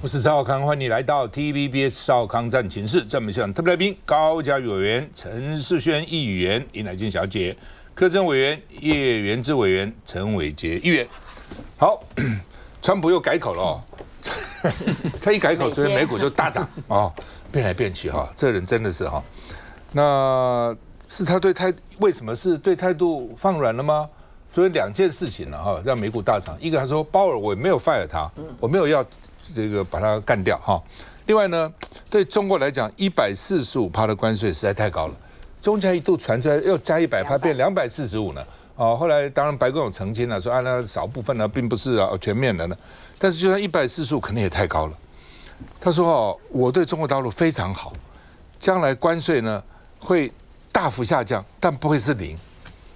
是赵少康，欢迎你来到 TVBS 赵少康战情室。在我们现场特别来宾高嘉瑜委员、陈世轩议员、尹乃菁小姐、柯震委员、叶元之委员、陈伟杰议员。好，川普又改口了哦，他一改口，昨天美股就大涨哦，变来变去哈，这人真的是哈。那是他为什么是对态度放软了吗？昨天两件事情了哈，让美股大涨。一个他说鲍尔我没有 fire 他，我没有要这个把他干掉哈。另外呢，对中国来讲，145%的关税实在太高了，中间一度传出来又加100%，变245呢。哦，后来当然白宫有澄清了，说啊那少部分呢，并不是啊全面的呢。但是就算145%，可能也太高了。他说哦，我对中国大陆非常好，将来关税呢会大幅下降，但不会是0。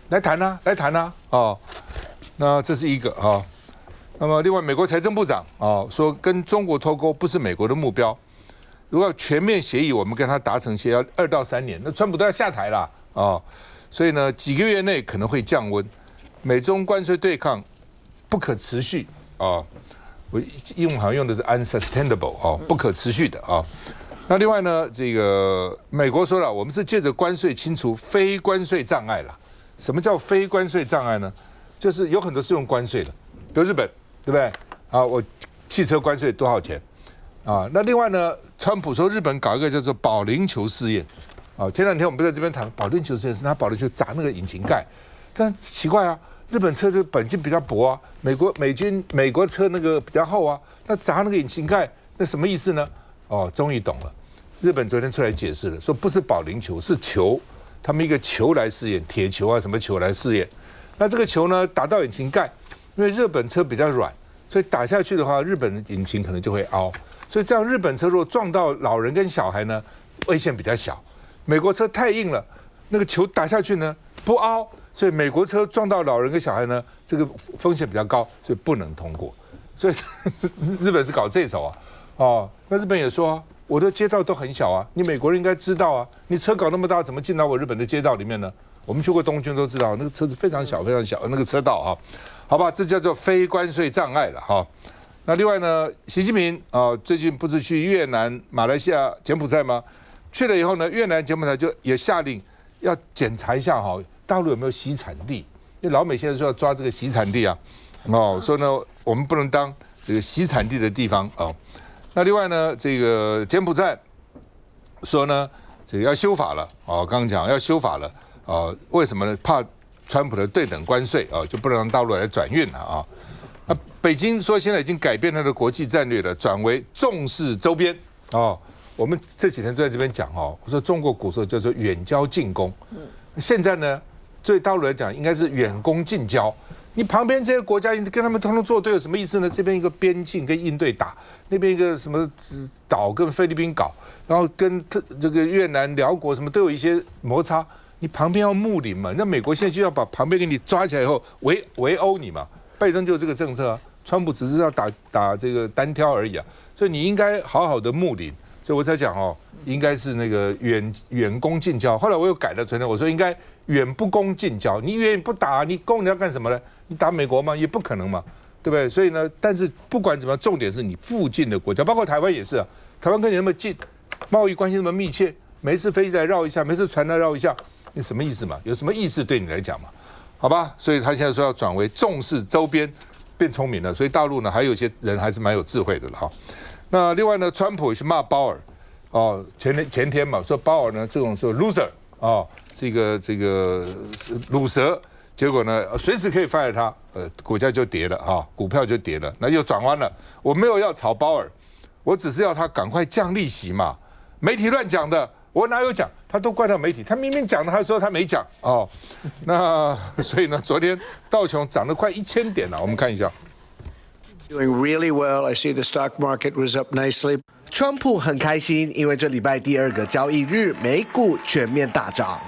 来谈啊，来谈啊！哦，那这是一个啊、哦。那么另外，美国财政部长哦说，跟中国脱钩不是美国的目标。如果要全面协议，我们跟他达成协议要2到3年，那川普都要下台了哦。所以呢，几个月内可能会降温。美中关税对抗不可持续哦。我英文好像用的是 unsustainable 哦，不可持续的啊、哦。那另外呢，这个美国说了，我们是借着关税清除非关税障碍了。什么叫非关税障碍呢？就是有很多是用关税的，比如日本，对不对？啊，我汽车关税多少钱？啊，那另外呢，川普说日本搞一个叫做保龄球试验。啊，前两天我们不在这边谈保龄球试验，是拿保龄球砸那个引擎盖，但奇怪啊，日本车这本金比较薄啊，美国车那个比较厚啊，那砸那个引擎盖，那什么意思呢？哦，终于懂了，日本昨天出来解释了，说不是保龄球，是球。他们一个球来试验，铁球啊什么球来试验，那这个球呢打到引擎盖，因为日本车比较软，所以打下去的话，日本的引擎可能就会凹，所以这样日本车如果撞到老人跟小孩呢，危险比较小。美国车太硬了，那个球打下去呢不凹，所以美国车撞到老人跟小孩呢，这个风险比较高，所以不能通过。所以日本是搞这手啊，哦，那日本也说。我的街道都很小啊，你美国人应该知道啊，你车搞那么大，怎么进到我日本的街道里面呢？我们去过东京都知道，那个车子非常小，非常小，那个车道啊，好吧，这叫做非关税障碍了哈。那另外呢，习近平啊，最近不是去越南、马来西亚、柬埔寨吗？去了以后呢，越南、柬埔寨就也下令要检查一下哈，大陆有没有洗产地，因为老美现在说要抓这个洗产地啊，哦，说呢我们不能当这个洗产地的地方哦。那另外呢，这个柬埔寨说呢，这个要修法了哦，刚刚讲要修法了哦，为什么呢？怕川普的对等关税啊，就不能让大陆来转运了啊。那北京说现在已经改变它的国际战略了，转为重视周边哦。我们这几天都在这边讲哦，我说中国古时候叫做远交近攻，现在呢，对大陆来讲应该是远攻近交。你旁边这些国家，你跟他们通通作对有什么意思呢？这边一个边境跟印度打，那边一个什么岛跟菲律宾搞，然后跟这个越南、辽国什么都有一些摩擦。你旁边要睦邻嘛？那美国现在就要把旁边给你抓起来以后围殴你嘛？拜登就这个政策啊，川普只是要打这个单挑而已啊，所以你应该好好的睦邻。所以我才讲哦，应该是那个远攻近交。后来我又改了，我说应该远不攻近交。你远不打，你攻你要干什么呢？你打美国吗？也不可能嘛，对不对？所以呢，但是不管怎么样，重点是你附近的国家，包括台湾也是啊。台湾跟你那么近，贸易关系那么密切，每次飞机来绕一下，每次船来绕一下，你什么意思嘛？有什么意思对你来讲嘛？好吧，所以他现在说要转为重视周边，变聪明了。所以大陆呢，还有一些人还是蛮有智慧的了哈。那另外呢，川普也去骂鲍尔，哦，前天嘛，说鲍尔呢这种是 loser 哦，是一个这个卤蛇，结果呢随时可以 fire 他，股价就跌了啊，股票就跌了，那又转弯了。我没有要炒鲍尔，我只是要他赶快降利息嘛。媒体乱讲的，我哪有讲？他都怪到媒体，他明明讲了，他说他没讲哦。那所以呢，昨天道琼涨了快1000点了，我们看一下。Doing really well. I see the stock market was up nicely. 川普很开心，因为这礼拜第2个交易日，美股全面大涨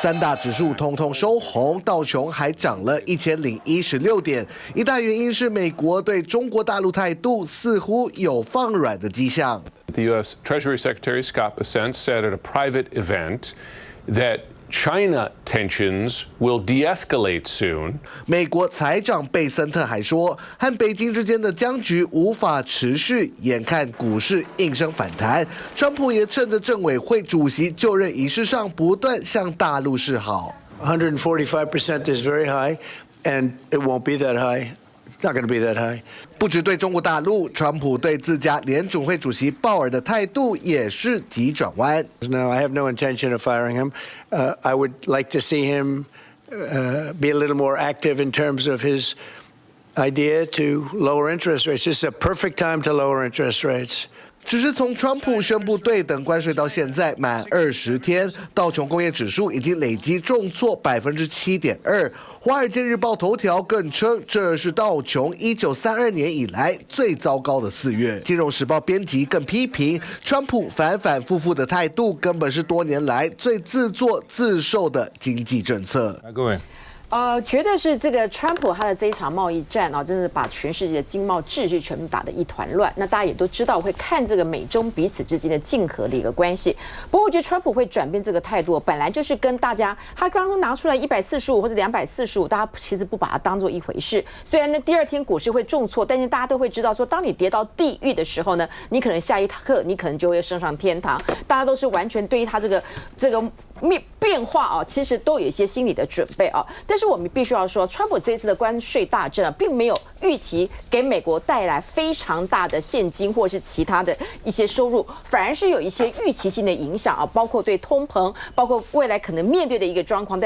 ，3大指数通通收红，道琼还涨了1016点。一大原因是美国对中国大陆态度似乎有放软的迹象。The U.S. Treasury Secretary Scott Bessent said at a private event that China tensions will de-escalate soon. 美国财长贝森特还说，和北京之间的僵局无法持续，眼看股市应声反弹。川普也趁着政委会主席就任仪式上，不断向大陆示好。 145% is very high, and it won't be that high. It's not going to be that high. 不只对中国大陆，川普对自家联准会主席鲍尔的态度也是急转弯。No, I have no intention of firing him. I would like to see him be a little more active in terms of his idea to lower interest rates. This is a perfect time to lower interest rates. 只是从川普宣布对等关税到现在满20天，道琼工业指数已经累积重挫7.2%。华尔街日报头条更称，这是道琼1932年以来最糟糕的4月。金融时报编辑更批评，川普反反复复的态度根本是多年来最自作自受的经济政策。来，各位。觉得是这个川普他的这一场贸易战啊，真是把全世界的经贸秩序全部打得一团乱。那大家也都知道会看这个美中彼此之间的竞合的一个关系。不过我觉得川普会转变这个态度，本来就是跟大家他刚刚拿出来145或者245，大家其实不把它当做一回事。虽然呢第二天股市会重挫，但是大家都会知道说，当你跌到地狱的时候呢，你可能下一刻你可能就会升上天堂。大家都是完全对于他这个变化啊，其实都有一些心理的准备啊。但是我们必须要说，川普这一次的关税大战啊，并没有预期给美国带来非常大的现金或是其他的一些收入，反而是有一些预期性的影响啊，包括对通膨，包括未来可能面对的一个状况，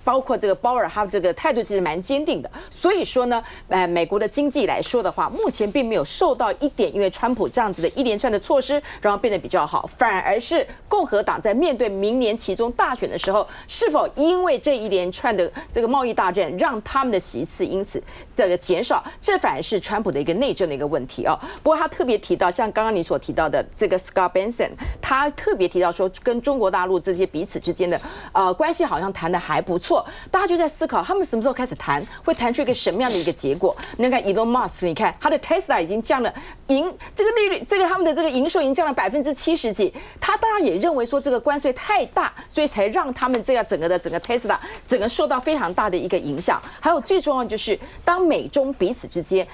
包括这个鲍尔他这个态度其实蛮坚定的。所以说呢，美国的经济来说的话，目前并没有受到一点因为川普这样子的一连串的措施，然后变得比较好，反而是共和党在面对明年期中大选的时候，是否因为这一连串的这个贸易大战，让他们的席次因此这个减少，这反而是川普的一个内政的一个问题啊。不过他特别提到，像刚刚你所提到的这个 Scott Benson， 他特别提到说，跟中国大陆这些彼此之间的关系好像谈得还不错，大家就在思考他们什么时候开始谈，会谈出一个什么样的一个结果。你看 Elon Musk， 你看他的 Tesla 已经降了这个利率，这个他们的这个营收已经降了70%几，他当然也认为说这个关税太大，所以才让他们这样整个 Tesla 整个受到非常大的一个影响。还有最重要的就是，当美中彼此之间。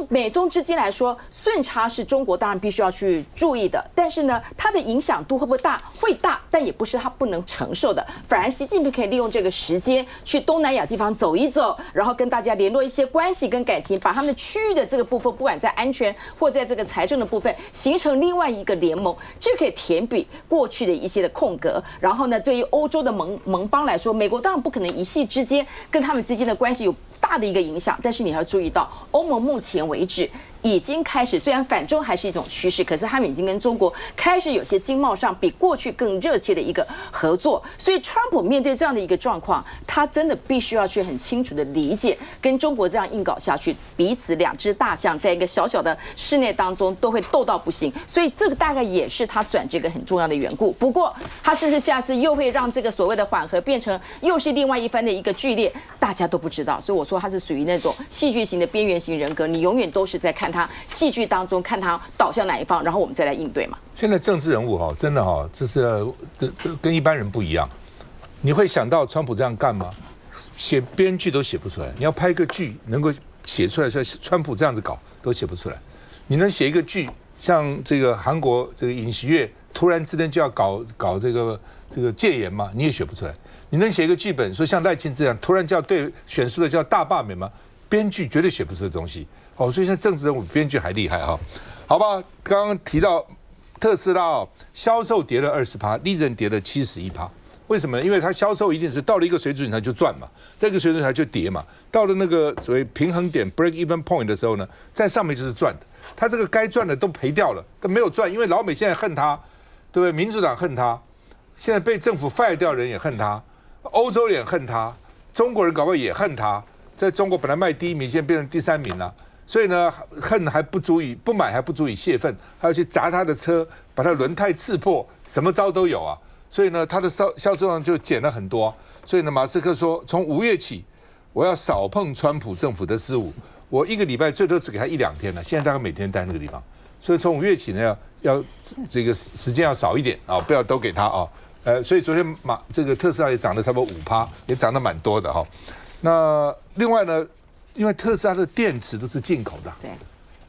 美中之间来说，顺差是中国当然必须要去注意的，但是呢，它的影响度会不会大？会大，但也不是它不能承受的。反而习近平可以利用这个时间去东南亚地方走一走，然后跟大家联络一些关系跟感情，把他们的区域的这个部分，不管在安全或在这个财政的部分，形成另外一个联盟，这可以填补过去的一些的空格。然后呢，对于欧洲的盟邦来说，美国当然不可能一夕之间跟他们之间的关系有大的一个影响，但是你要注意到，欧盟目前为止已经开始，虽然反中还是一种趋势，可是他们已经跟中国开始有些经贸上比过去更热切的一个合作。所以，川普面对这样的一个状况，他真的必须要去很清楚的理解，跟中国这样硬搞下去，彼此两只大象在一个小小的室内当中都会斗到不行。所以，这个大概也是他转这个很重要的缘故。不过，他是不是下次又会让这个所谓的缓和变成又是另外一番的一个剧烈，大家都不知道。所以我说他是属于那种戏剧型的边缘型人格，你永远都是在看他戏剧当中看他倒向哪一方，然后我们再来应对嘛。现在政治人物真的这是跟一般人不一样。你会想到川普这样干吗？写编剧都写不出来。你要拍一个剧能够写出来，说川普这样子搞都写不出来。你能写一个剧，像这个韩国这个尹锡悦突然之间就要搞这个戒严嘛，你也写不出来。你能写一个剧本，说像赖清德这样突然就要对选输的就要大罢免吗？编剧绝对写不出这东西。所以现在政治人物编剧还厉害好吧？刚刚提到特斯拉销售跌了20%，利润跌了71%。为什么呢？因为它销售一定是到了一个水准它就赚嘛，这个水准它就跌嘛。到了那个所谓平衡点 break even point 的时候呢，在上面就是赚的。它这个该赚的都赔掉了，都没有赚，因为老美现在恨他，对不对？民主党恨他，现在被政府 fire 掉人也恨他，欧洲人也恨他，中国人搞不好也恨他。在中国本来卖第1名，现在变成第3名了。所以呢，恨还不足以，不买还不足以泄愤，还要去砸他的车，把他轮胎刺破，什么招都有啊。所以呢，他的销售量就减了很多。所以呢，马斯克说，从5月起，我要少碰川普政府的事务，我1个礼拜最多只给他1-2天了。现在大概每天待那个地方，所以从5月起呢，要这个时间要少一点不要都给他所以昨天这个特斯拉也涨了差不多5%，也涨得蛮多的哈。那另外呢，因为特斯拉的电池都是进口的，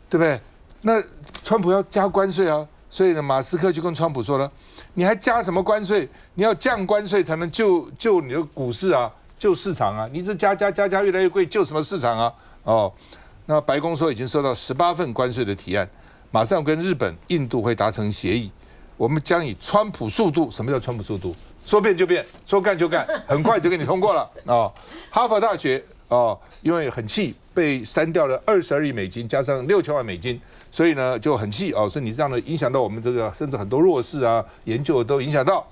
对不对？那川普要加关税啊，所以呢，马斯克就跟川普说了，你还加什么关税？你要降关税才能救你的股市啊，救市场啊！你这加越来越贵，救什么市场啊？哦，那白宫说已经收到18份关税的提案，马上跟日本、印度会达成协议。我们将以川普速度，什么叫川普速度？说变就变，说干就干，很快就给你通过了哦。哈佛大学哦，因为很气，被删掉了22亿美金，加上6000万美金，所以呢就很气哦。所以你这样的影响到我们这个，甚至很多弱势啊，研究都影响到。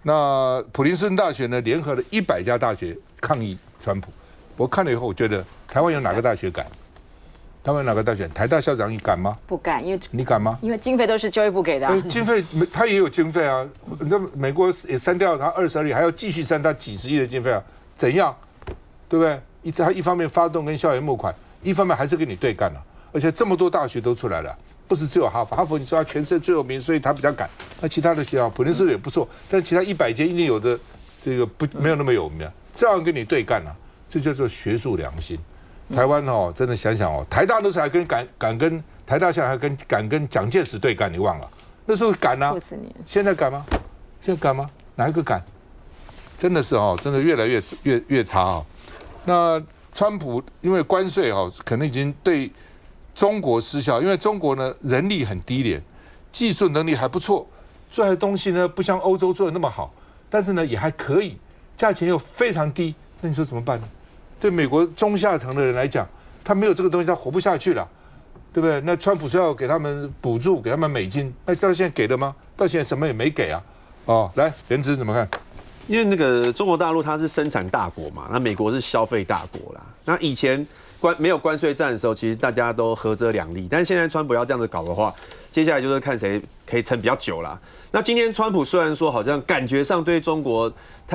那普林斯顿大学呢，联合了100家大学抗议川普。我看了以后，我觉得台湾有哪个大学敢？台湾哪个大学？台大校长你敢吗？不敢，因为你敢吗？因为经费都是教育部给的、啊。经费他也有经费啊，那美国也删掉他22亿，还要继续删他几十亿的经费啊，怎样？对不对？他一方面发动跟校园募款，一方面还是跟你对干了，而且这么多大学都出来了，不是只有哈佛，哈佛你说他全世界最有名，所以他比较敢。那其他的学校，普林斯顿也不错，但是其他100间一定有的这个没有那么有名，这样跟你对干了，这叫做学术良心。台湾哦，真的想想哦，台大那时候还敢跟台大校还敢跟蒋介石对干，你忘了？那时候敢啊，现在敢吗？现在敢吗？哪一个敢？真的是哦，真的越来越差哦。那川普因为关税哦，可能已经对中国失效，因为中国呢人力很低廉，技术能力还不错，做出来的东西呢不像欧洲做的那么好，但是呢也还可以，价钱又非常低，那你说怎么办呢？对美国中下层的人来讲，他没有这个东西，他活不下去了，对不对？那川普说要给他们补助，给他们美金，那到现在给了吗？到现在什么也没给啊！哦，来，元之怎么看？因为那个中国大陆它是生产大国嘛，那美国是消费大国啦。那以前没有关税战的时候，其实大家都合则两利，但是现在川普要这样子搞的话，接下来就是看谁可以撑比较久啦。那今天川普虽然说好像感觉上对中国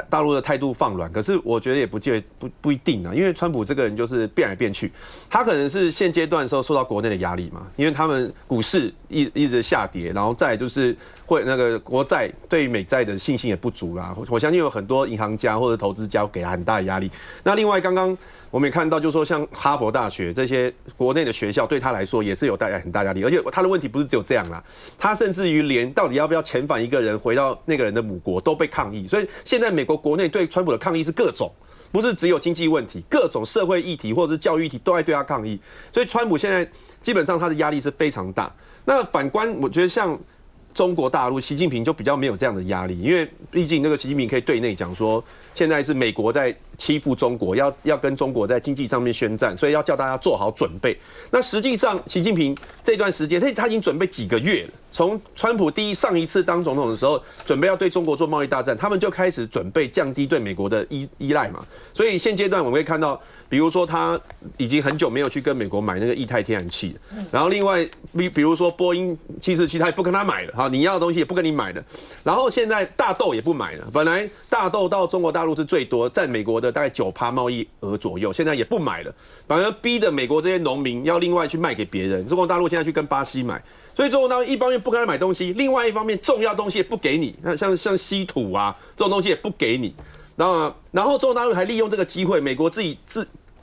大陆的态度放软，可是我觉得也不一定啊，因为川普这个人就是变来变去，他可能是现阶段的时候受到国内的压力嘛，因为他们股市一直下跌，然后再来就是会那个国债对美债的信心也不足啦，我相信有很多银行家或者投资家给他很大的压力。那另外刚刚我们也看到，就是说像哈佛大学这些国内的学校，对他来说也是有带来很大压力。而且他的问题不是只有这样啦，他甚至于连到底要不要遣返一个人回到那个人的母国都被抗议。所以现在美国国内对川普的抗议是各种，不是只有经济问题，各种社会议题或者是教育议题都在对他抗议。所以川普现在基本上他的压力是非常大。那反观我觉得像中国大陆，习近平就比较没有这样的压力，因为毕竟那个习近平可以对内讲说，现在是美国在欺负中国，要跟中国在经济上面宣战，所以要叫大家做好准备。那实际上，习近平这段时间他已经准备几个月了，从川普上一次当总统的时候，准备要对中国做贸易大战，他们就开始准备降低对美国的依赖嘛。所以现阶段我们会看到，比如说他已经很久没有去跟美国买那个液态天然气了，然后另外比如说波音747，他也不跟他买了，哈，你要的东西也不跟你买了，然后现在大豆也不买了，本来大豆到中国大陆是最多，占美国的大概9%贸易额左右，现在也不买了，反而逼得美国这些农民要另外去卖给别人。中国大陆现在去跟巴西买，所以中国大陆一方面不跟他买东西，另外一方面重要东西也不给你，那像稀土啊这种东西也不给你。然后中国大陆还利用这个机会，美国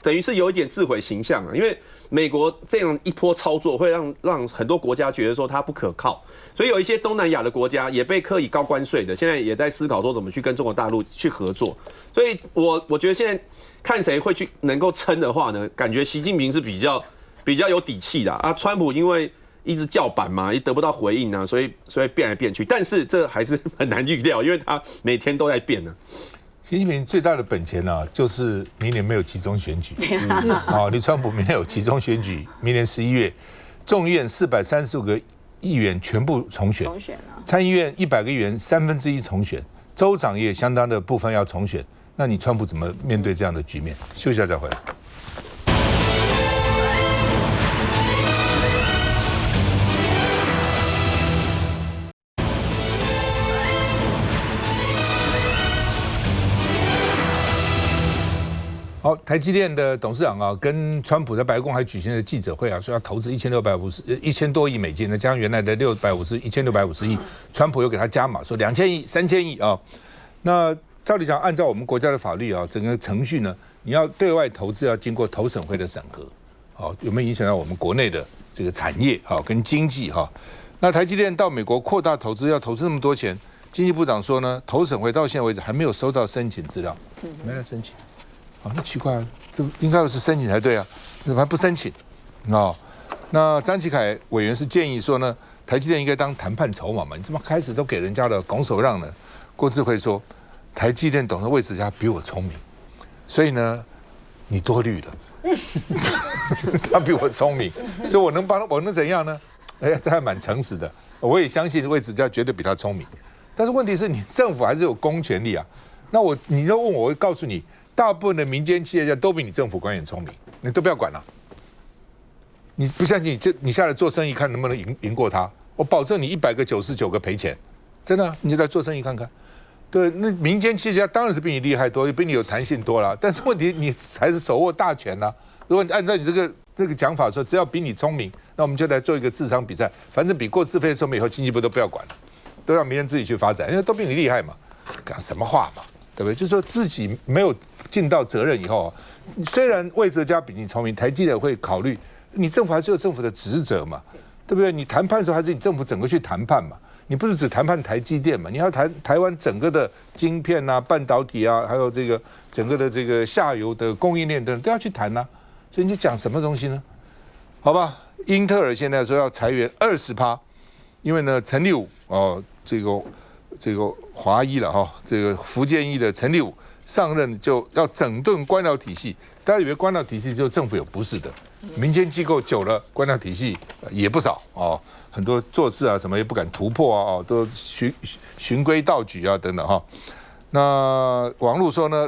等于是有一点自毁形象啊，因为美国这样一波操作会让很多国家觉得说它不可靠，所以有一些东南亚的国家也被课以高关税的，现在也在思考说怎么去跟中国大陆去合作。所以我觉得现在看谁会去能够撑的话呢，感觉习近平是比较有底气的啊。川普因为一直叫板嘛，也得不到回应啊，所以变来变去，但是这还是很难预料，因为他每天都在变呢。习近平最大的本钱呢，就是明年没有期中选举。你川普明年有期中选举，明年11月，众议院435个议员全部重选，参议院100个议员1/3重选，州长也相当的部分要重选。那你川普怎么面对这样的局面？休息一下再回来。好，台积电的董事长啊，跟川普在白宫还举行了记者会啊，说要投资1000多亿美金，加上原来的1650亿，川普又给他加码，说2000亿、3000亿啊。那照理讲，按照我们国家的法律啊，整个程序呢，你要对外投资要经过投审会的审核，好，有没有影响到我们国内的这个产业啊跟经济哈？那台积电到美国扩大投资，要投资那么多钱，经济部长说呢，投审会到现在为止还没有收到申请资料，没来申请，啊，那奇怪啊，这应该是申请才对啊，怎么还不申请？哦，那张启凯委员是建议说呢，台积电应该当谈判筹码嘛，你怎么开始都给人家的拱手让呢？郭智慧说，台积电董事魏哲家比我聪明，所以呢，你多虑了。他比我聪明，所以我能怎样呢？哎呀，这还蛮诚实的。我也相信魏哲家绝对比他聪明，但是问题是你政府还是有公权力啊。那你要问我，我会告诉你，大部分的民间企业家都比你政府官员聪明，你都不要管了。你不相信你下来做生意，看能不能赢过他。我保证你100个99个赔钱，真的，你就来做生意看看。对，那民间企业家当然是比你厉害多，也比你有弹性多了。但是问题你还是手握大权啦。如果你按照你这个讲法说，只要比你聪明，那我们就来做一个智商比赛。反正比过自费聪明以后，经济部都不要管了，都让民间自己去发展，因为都比你厉害嘛。讲什么话嘛，对不对？就是说自己没有尽到责任以后，虽然魏哲家比你聪明，台积电会考虑，你政府还是有政府的职责嘛，对不对？你谈判的时候还是你政府整个去谈判嘛。你不是只谈判台积电嘛？你要谈台湾整个的晶片啊、半导体啊，还有这个整个的这个下游的供应链等都要去谈啊。所以你讲什么东西呢？好吧，英特尔现在说要裁员20%，因为呢，陈立武哦，这个华裔了哈，这个福建裔的陈立武上任就要整顿官僚体系。大家以为官僚体系就政府有，不是的，民间机构久了，官僚体系也不少哦。很多做事啊，什么也不敢突破啊，都循规蹈矩啊，等等哈。那网络说呢，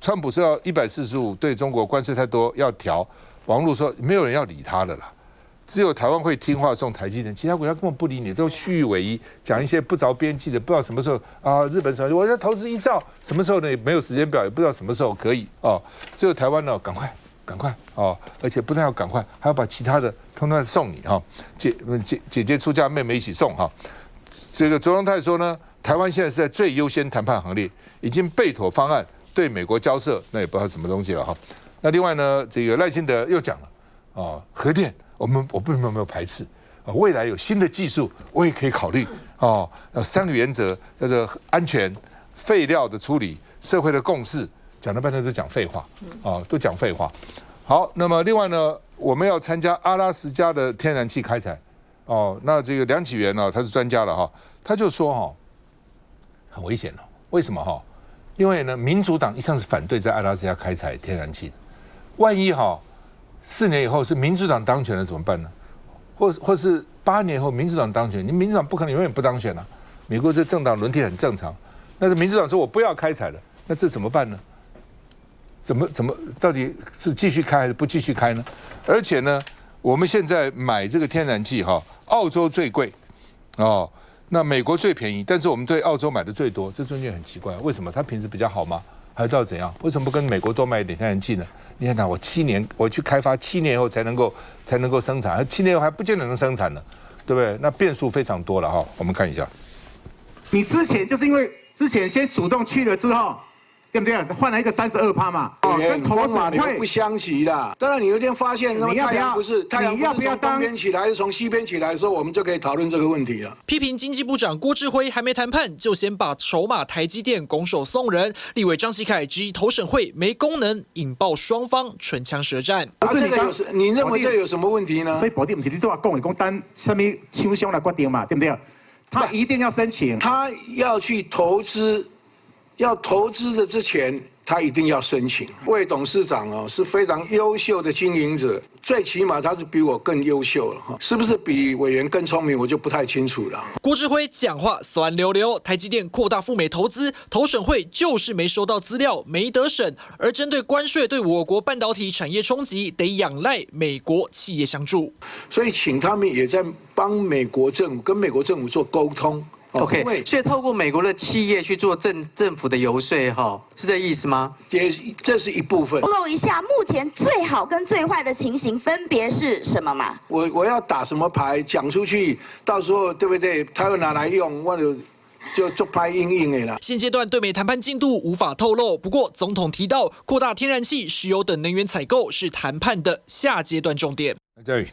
川普是要145对中国关税太多要调，网络说没有人要理他的啦，只有台湾会听话送台积电，其他国家根本不理你，都虚与委蛇，讲一些不着边际的，不知道什么时候啊，日本说我要投资1兆，什么时候呢？也没有时间表，也不知道什么时候可以哦。只有台湾呢，赶快哦！而且不但要赶快，还要把其他的通通送你哈。姐姐出嫁，妹妹一起送哈。这个卓荣泰说呢，台湾现在是在最优先谈判行列，已经备妥方案对美国交涉，那也不知道什么东西了哈。那另外呢，这个赖清德又讲了哦，核电我并没有排斥啊，未来有新的技术我也可以考虑哦。3个原则叫做安全、废料的处理、社会的共识。讲了半天都讲废话，都讲废话。好，那么另外呢，我们要参加阿拉斯加的天然气开采，哦，那这个梁启源呢，他是专家了哈，他就说很危险了。为什么因为呢，民主党一向是反对在阿拉斯加开采天然气的，万一4年以后是民主党当选了怎么办呢？或是8年后民主党当选，你民主党不可能永远不当选啊。美国这政党轮替很正常，但是民主党说我不要开采了，那这怎么办呢？怎么到底是继续开还是不继续开呢？而且呢，我们现在买这个天然气澳洲最贵哦，那美国最便宜，但是我们对澳洲买的最多，这中间很奇怪，为什么？它品质比较好吗？还是要怎样？为什么不跟美国多买一点天然气呢？你看我我去开发7年后才能够生产，7年后还不见得能生产呢，对不对？那变数非常多了哈。我们看一下，你之前就是因为之前先主动去了之后。对不对？换了一个32%嘛，跟投审会不相齐啦。当然，你有一天发现，那么太阳不是从东边起来，还是从西边起来的时候，我们就可以讨论这个问题了。批评经济部长郭智辉还没谈判，就先把筹码台积电拱手送人。立委张启凯质疑投审会没功能，引爆双方唇枪舌战。你认为这有什么问题呢？所以保定不是你做话讲单什么枪凶来决定嘛，对不对？他一定要申请，他要去投资。要投资的之前，他一定要申请。魏董事长是非常优秀的经营者，最起码他是比我更优秀了是不是比委员更聪明，我就不太清楚了。郭智辉讲话酸溜溜，台积电扩大赴美投资，投审会就是没收到资料，没得审。而针对关税对我国半导体产业冲击，得仰赖美国企业相助。所以请他们也在帮美国政府跟美国政府做沟通。OK， 所以透过美国的企业去做政府的游说，是这意思吗？这是一部分。透露一下，目前最好跟最坏的情形分别是什么吗？我要打什么牌讲出去，到时候对不对？他又拿来用，或者就拍硬的啦。现阶段对美谈判进度无法透露，不过总统提到扩大天然气、石油等能源采购是谈判的下阶段重点。嘉宇。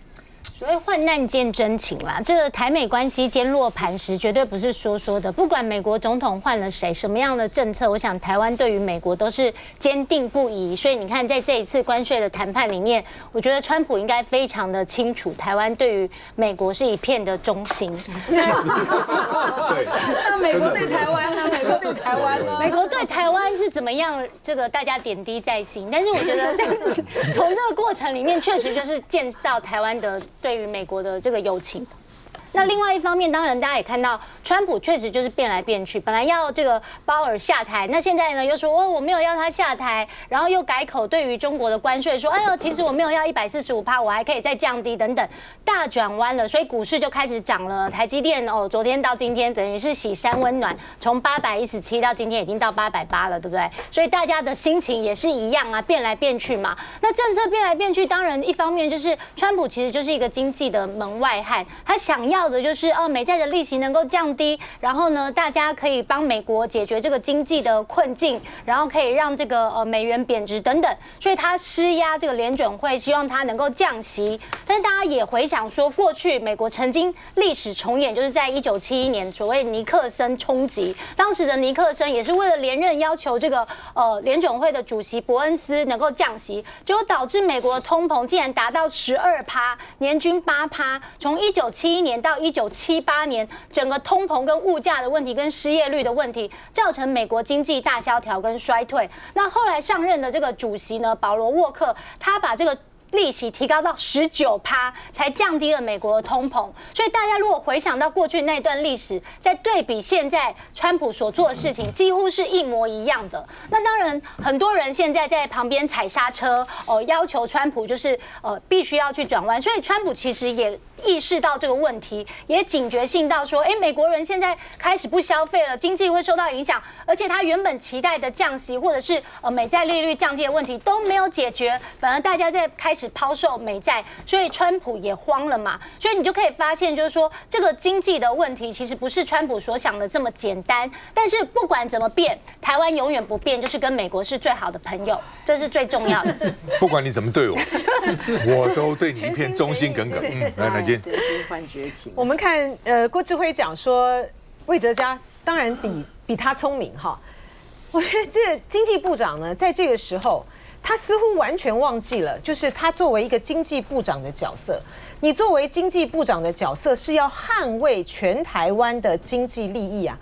所谓患难见真情啦，这个台美关系坚若磐石，绝对不是说的。不管美国总统换了谁，什么样的政策，我想台湾对于美国都是坚定不移。所以你看，在这一次关税的谈判里面，我觉得川普应该非常的清楚，台湾对于美国是一片的忠心。那美国对台湾呢？美国对台湾呢？美国对台湾是怎么样？这个大家点滴在心。但是我觉得，从这个过程里面，确实就是见到台湾的对于美国的这个友情。那另外一方面，当然大家也看到，川普确实就是变来变去，本来要这个鲍尔下台，那现在呢又说我没有要他下台，然后又改口对于中国的关税说，哎呦，其实我没有要145%，我还可以再降低等等，大转弯了，所以股市就开始涨了。台积电昨天到今天等于是喜山温暖，从817到今天已经到880了，对不对？所以大家的心情也是一样啊，变来变去嘛。那政策变来变去，当然一方面就是川普其实就是一个经济的门外汉，他想要的就是美债的利息能够降低，然后呢，大家可以帮美国解决这个经济的困境，然后可以让这个美元贬值等等，所以他施压这个联准会，希望他能够降息。但是大家也回想说，过去美国曾经历史重演，就是在1971年所谓尼克森冲击，当时的尼克森也是为了连任，要求这个联准会的主席伯恩斯能够降息，结果导致美国的通膨竟然达到12%，年均8%，从1971年到1978年，整个通膨跟物价的问题跟失业率的问题，造成美国经济大萧条跟衰退。那后来上任的这个主席呢，保罗沃克，他把这个利息提高到19%，才降低了美国的通膨。所以大家如果回想到过去那段历史，再对比现在川普所做的事情，几乎是一模一样的。那当然，很多人现在在旁边踩刹车，要求川普就是必须要去转弯。所以川普其实也意识到这个问题，也警觉性到说，美国人现在开始不消费了，经济会受到影响，而且他原本期待的降息或者是美债利率降低的问题都没有解决，反而大家在开始抛售美债，所以川普也慌了嘛。所以你就可以发现，就是说这个经济的问题其实不是川普所想的这么简单。但是不管怎么变，台湾永远不变，就是跟美国是最好的朋友，这是最重要的。不管你怎么对我，我都对你一片忠心耿耿。来金，换绝情。我们看郭志辉讲说，魏哲家当然比他聪明哈。我觉得这经济部长呢，在这个时候，他似乎完全忘记了，就是他作为一个经济部长的角色，你作为经济部长的角色是要捍卫全台湾的经济利益啊。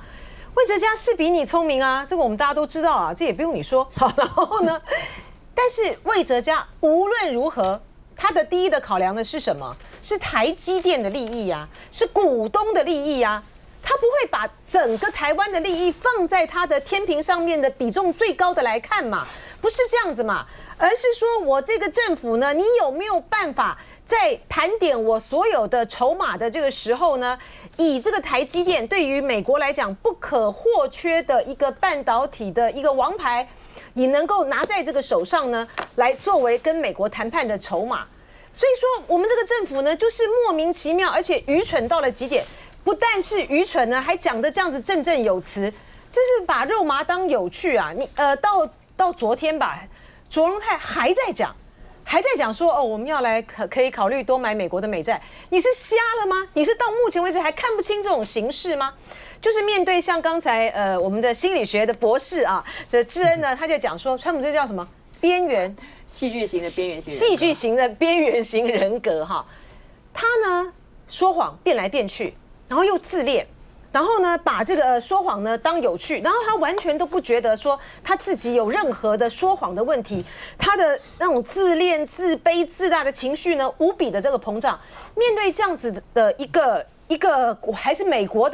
魏哲家是比你聪明啊，这个我们大家都知道啊，这也不用你说。好，然后呢，但是魏哲家无论如何，他的第一的考量的是什么？是台积电的利益啊，是股东的利益啊。他不会把整个台湾的利益放在他的天平上面的比重最高的来看嘛，不是这样子嘛，而是说我这个政府呢，你有没有办法在盘点我所有的筹码的这个时候呢，以这个台积电对于美国来讲不可或缺的一个半导体的一个王牌，你能够拿在这个手上呢，来作为跟美国谈判的筹码。所以说我们这个政府呢，就是莫名其妙，而且愚蠢到了极点。不但是愚蠢呢，还讲得这样子振振有词，这是把肉麻当有趣啊！你到昨天吧，卓荣泰还在讲说我们要来可以考虑多买美国的美债，你是瞎了吗？你是到目前为止还看不清这种形势吗？就是面对像刚才我们的心理学的博士啊，这智恩呢，他就讲说，川普这叫什么？边缘戏剧型的边缘型人格，戏剧型的边缘型人格哈，他呢说谎变来变去。然后又自恋，然后呢，把这个说谎呢当有趣，然后他完全都不觉得说他自己有任何的说谎的问题，他的那种自恋、自卑、自大的情绪呢，无比的这个膨胀。面对这样子的一个还是美国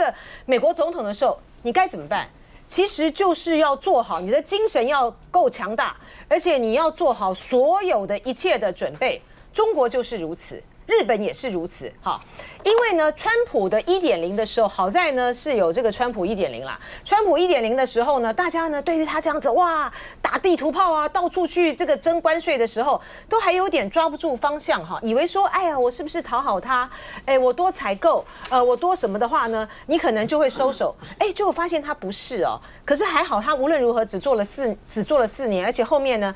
总统的时候，你该怎么办？其实就是要做好你的精神要够强大，而且你要做好所有的一切的准备。中国就是如此。日本也是如此，哈，因为呢，川普的1.0的时候，好在呢是有这个川普1.0啦。川普1.0的时候呢，大家呢对于他这样子哇打地图炮啊，到处去这个征关税的时候，都还有点抓不住方向哈，以为说，哎呀，我是不是讨好他？哎，我多采购，我多什么的话呢，你可能就会收手。哎，结果发现他不是哦。可是还好，他无论如何只做了4年，而且后面呢，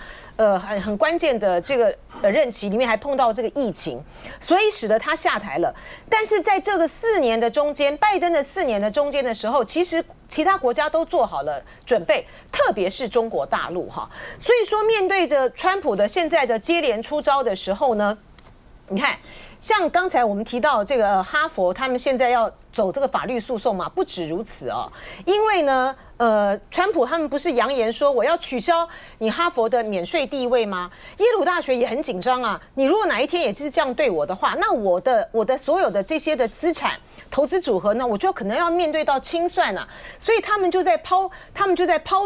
很关键的这个任期里面还碰到这个疫情，所以使得他下台了。但是在这个4年的中间，拜登的4年的中间的时候，其实其他国家都做好了准备，特别是中国大陆哈。所以说，面对着川普的现在的接连出招的时候呢，你看。像刚才我们提到这个哈佛，他们现在要走这个法律诉讼嘛，不止如此哦，因为呢，川普他们不是扬言说我要取消你哈佛的免税地位吗？耶鲁大学也很紧张啊，你如果哪一天也是这样对我的话，那我的所有的这些的资产投资组合呢，我就可能要面对到清算啊，所以他们就在抛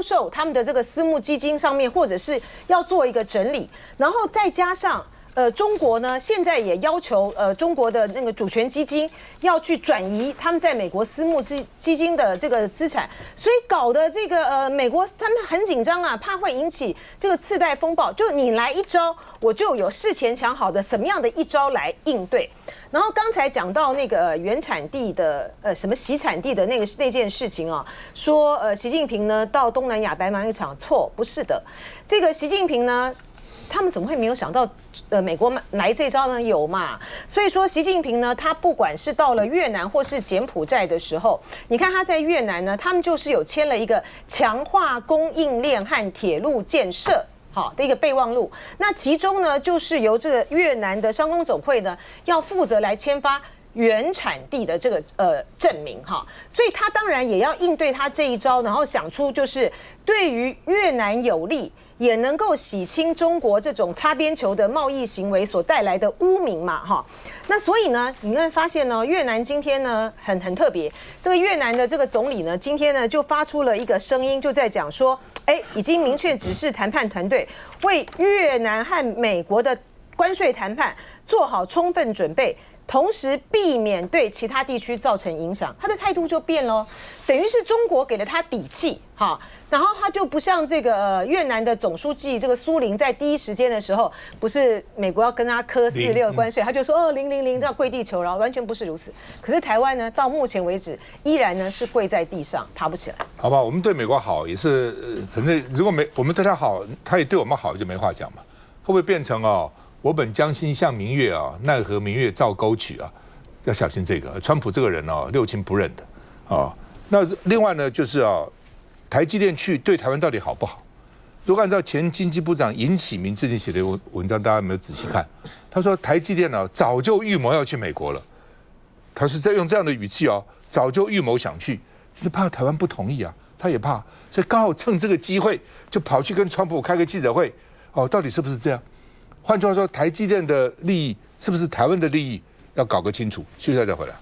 售他们的这个私募基金上面，或者是要做一个整理，然后再加上。中国呢，现在也要求中国的那个主权基金要去转移他们在美国私募基金的这个资产，所以搞得这个美国他们很紧张啊，怕会引起这个次贷风暴。就你来一招，我就有事前想好的什么样的一招来应对。然后刚才讲到那个原产地的什么洗产地的那件事情啊，说习近平呢到东南亚白忙一场，错，不是的，这个习近平呢。他们怎么会没有想到，美国来这招呢？有嘛？所以说，习近平呢，他不管是到了越南或是柬埔寨的时候，你看他在越南呢，他们就是有签了一个强化供应链和铁路建设。好的一个备忘录，那其中呢，就是由这个越南的商工总会呢，要负责来签发原产地的这个证明哈，所以他当然也要应对他这一招，然后想出就是对于越南有利。也能够洗清中国这种擦边球的贸易行为所带来的污名嘛，哈。那所以呢，你会发现呢，越南今天呢很特别，这个越南的这个总理呢，今天呢就发出了一个声音，就在讲说，已经明确指示谈判团队为越南和美国的关税谈判做好充分准备。同时避免对其他地区造成影响，他的态度就变了，等于是中国给了他底气，哈，然后他就不像这个越南的总书记这个苏林在第一时间的时候，不是美国要跟他磕46关税，他就说000这样跪地求饶，完全不是如此。可是台湾呢，到目前为止依然呢是跪在地上，爬不起来。好吧，我们对美国好也是，反正如果我们对他好，他也对我们好，就没话讲嘛。会不会变成我本将心向明月啊，奈何明月照沟渠啊，要小心这个。川普这个人六亲不认的啊。那另外呢，就是台积电去对台湾到底好不好？如果按照前经济部长尹启明最近写的文章，大家有没有仔细看？他说台积电早就预谋要去美国了，他是在用这样的语气早就预谋想去，只是怕台湾不同意啊，他也怕，所以刚好趁这个机会就跑去跟川普开个记者会，到底是不是这样？换句话说，台积电的利益是不是台湾的利益？要搞个清楚。休息一下再回来。